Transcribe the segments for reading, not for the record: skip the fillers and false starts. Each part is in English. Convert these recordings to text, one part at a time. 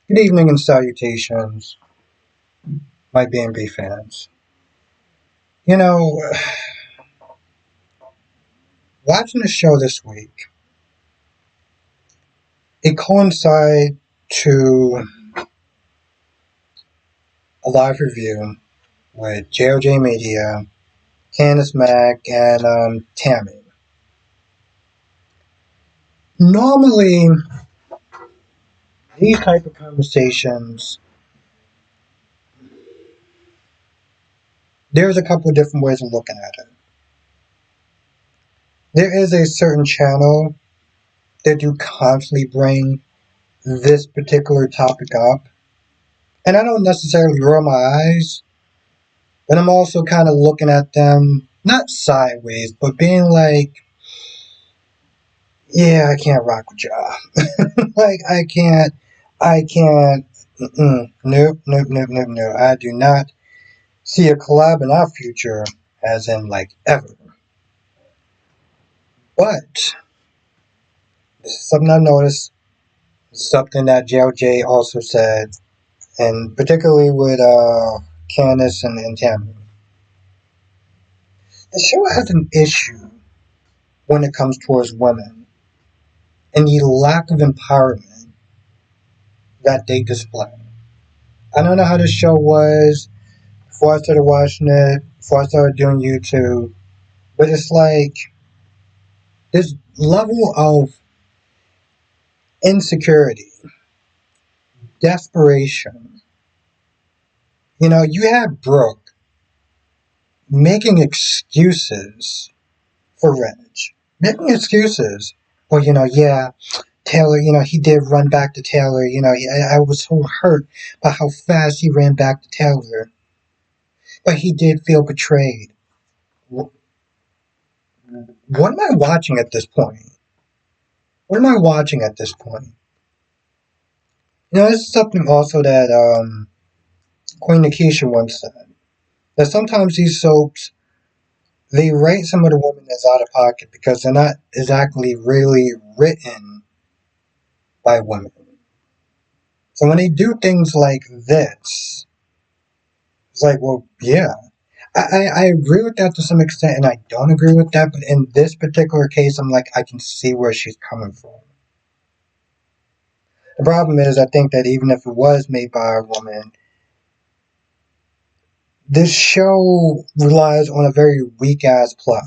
Good evening and salutations, my B&B fans. You know, watching the show this week, it coincided to a live review with JOJ Media, Candice Mack, and Tammy. Normally, these type of conversations, there's a couple of different ways of looking at it. There is a certain channel that do constantly bring this particular topic up, and I don't necessarily roll my eyes. But I'm also kind of looking at them, not sideways, but being like, yeah, I can't rock with y'all. Like, I can't, nope, nope, nope, nope, no. I do not see a collab in our future, as in, like, ever. But, this is something I noticed, something that JLJ also said, and particularly with Candace and Tammy. The show has an issue when it comes towards women and the lack of empowerment that they display. I don't know how the show was before I started watching it, before I started doing YouTube, but it's like this level of insecurity, desperation. You know, you have Brooke making excuses for Reg, making excuses. Well, yeah, Taylor, he did run back to Taylor. I was so hurt by how fast he ran back to Taylor, but he did feel betrayed. What am I watching at this point? What am I watching at this point? This is something also that Queen Nakisha once said. That sometimes these soaps, they rate some of the women as out of pocket because they're not exactly really written by women. So when they do things like this, it's like, well, yeah. I agree with that to some extent, and I don't agree with that, but in this particular case, I'm like, I can see where she's coming from. The problem is, I think that even if it was made by a woman, this show relies on a very weak ass plot.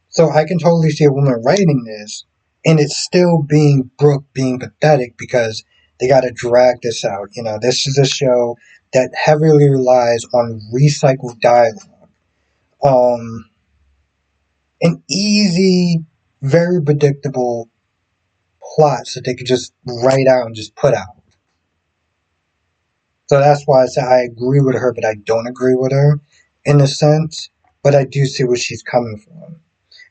So I can totally see a woman writing this, and it's still being Brooke being pathetic because they got to drag this out. This is a show that heavily relies on recycled dialogue, um, an easy, very predictable plots that they could just write out and just put out. So that's why I say I agree with her, but I don't agree with her in a sense. But I do see where she's coming from.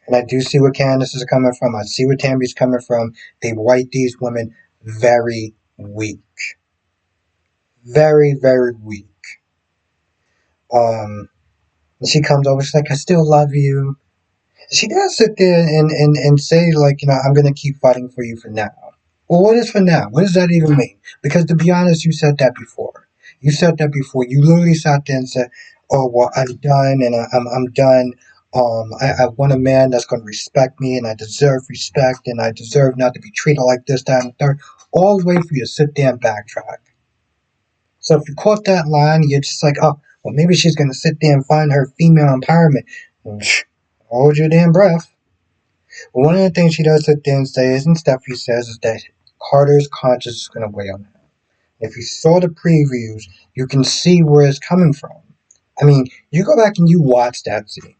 And I do see where Candace is coming from. I see where Tammy's coming from. They write these women very weak. Very, very weak. And she comes over, she's like, I still love you. She does sit there and say, like, I'm going to keep fighting for you for now. Well, what is for now? What does that even mean? Because to be honest, you said that before. You said that before. You literally sat there and said, "Oh well, I'm done, and I'm done. I want a man that's going to respect me, and I deserve respect, and I deserve not to be treated like this, that, and the third." All the way for you to sit there and backtrack. So if you caught that line, you're just like, "Oh, well, maybe she's going to sit there and find her female empowerment." Hold your damn breath. But one of the things she does sit there and say is, and Steffi says, is that Carter's conscience is going to weigh on him. If you saw the previews, you can see where it's coming from. I mean, you go back and you watch that scene,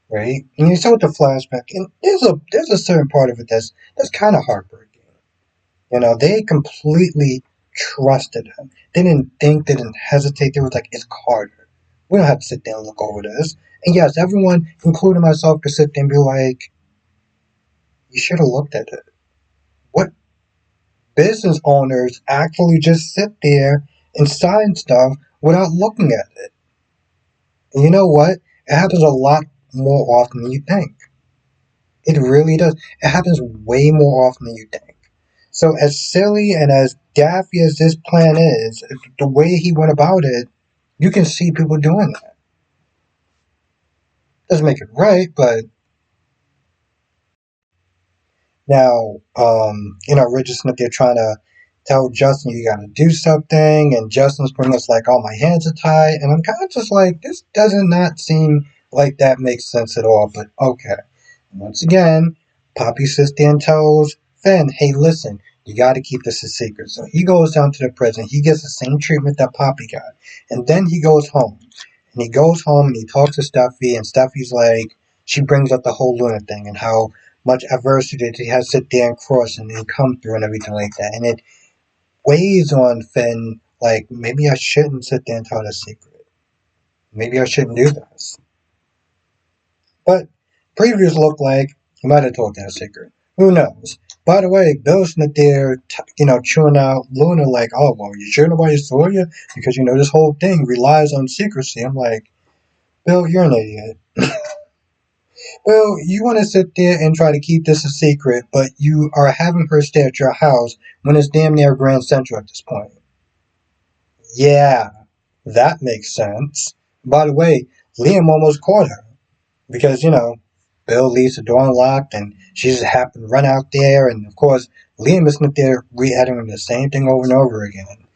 right? And you saw the flashback, and there's a certain part of it that's kind of heartbreaking. They completely trusted him. They didn't think, they didn't hesitate. They were like, it's Carter. We don't have to sit there and look over this. And yes, everyone, including myself, could sit there and be like, you should have looked at it. What business owners actually just sit there and sign stuff without looking at it? And you know what? It happens a lot more often than you think. It really does. It happens way more often than you think. So as silly and as daffy as this plan is, the way he went about it, you can see people doing that. Doesn't make it right, but now, we're just up there trying to tell Justin you got to do something, and Justin's pretty much like, "Oh, my hands are tied," and I'm kind of just like, this doesn't not seem like that makes sense at all. But okay, once again, Poppy sits there and tells Finn, "Hey, listen, you got to keep this a secret." So he goes down to the prison. He gets the same treatment that Poppy got, and then he goes home. And he goes home and he talks to Stuffy, and Stuffy's like, she brings up the whole Luna thing and how much adversity that he has to sit there and cross and come through and everything like that. And it weighs on Finn like, maybe I shouldn't sit there and tell the secret. Maybe I shouldn't do this. But previews look like he might have told that secret. Who knows? By the way, Bill's not there, chewing out Luna like, oh, well, you sure nobody saw you? Because, this whole thing relies on secrecy. I'm like, Bill, you're an idiot. Well, you want to sit there and try to keep this a secret, but you are having her stay at your house when it's damn near Grand Central at this point. Yeah, that makes sense. By the way, Liam almost caught her because, Bill leaves the door unlocked and she just happened to run out there. And of course, Liam is not there re-editing the same thing over and over again.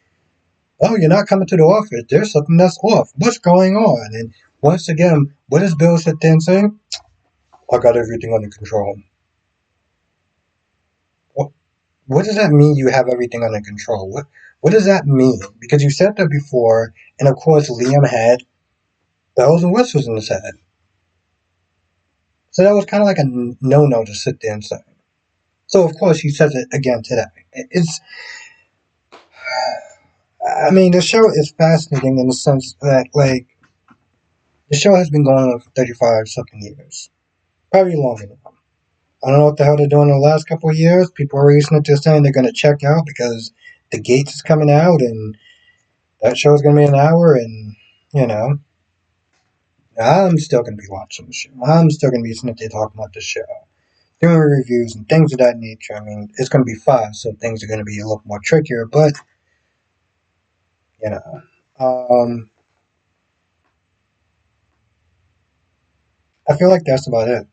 Oh, you're not coming to the office. There's something that's off. What's going on? And once again, what does Bill sit there and say? I got everything under control. What does that mean? You have everything under control. What does that mean? Because you said that before, and of course Liam had bells and whistles in his head, so that was kind of like a no to sit there and say. So of course he says it again today. I mean, the show is fascinating in the sense that like the show has been going on for 35 something years, probably longer now. I don't know what the hell they're doing in the last couple of years. People are recently just saying they're going to check out because the Gates is coming out and that show is going to be an hour, and you know, I'm still going to be watching the show. I'm still going to be sitting there talking about the show, doing reviews and things of that nature. I mean, it's going to be fun, so things are going to be a little more trickier, but you know, um, I feel like that's about it.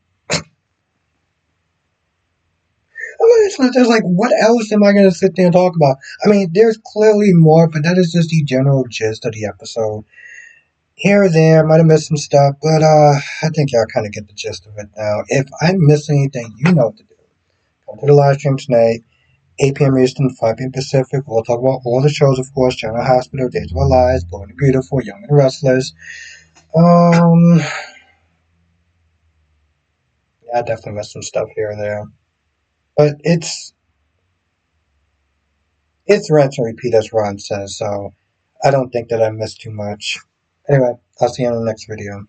I mean, it's not just like, what else am I going to sit there and talk about? I mean, there's clearly more, but that is just the general gist of the episode. Here or there, might have missed some stuff, but I think y'all kind of get the gist of it now. If I miss anything, you know what to do. Come to the live stream tonight, 8 p.m. Eastern, 5 p.m. Pacific. We'll talk about all the shows, of course. General Hospital, Days of Our Lives, Bold and Beautiful, Young and Restless. Um, yeah, I definitely missed some stuff here and there. But it's rinse and repeat, as Ron says, so I don't think that I missed too much. Anyway, I'll see you on the next video.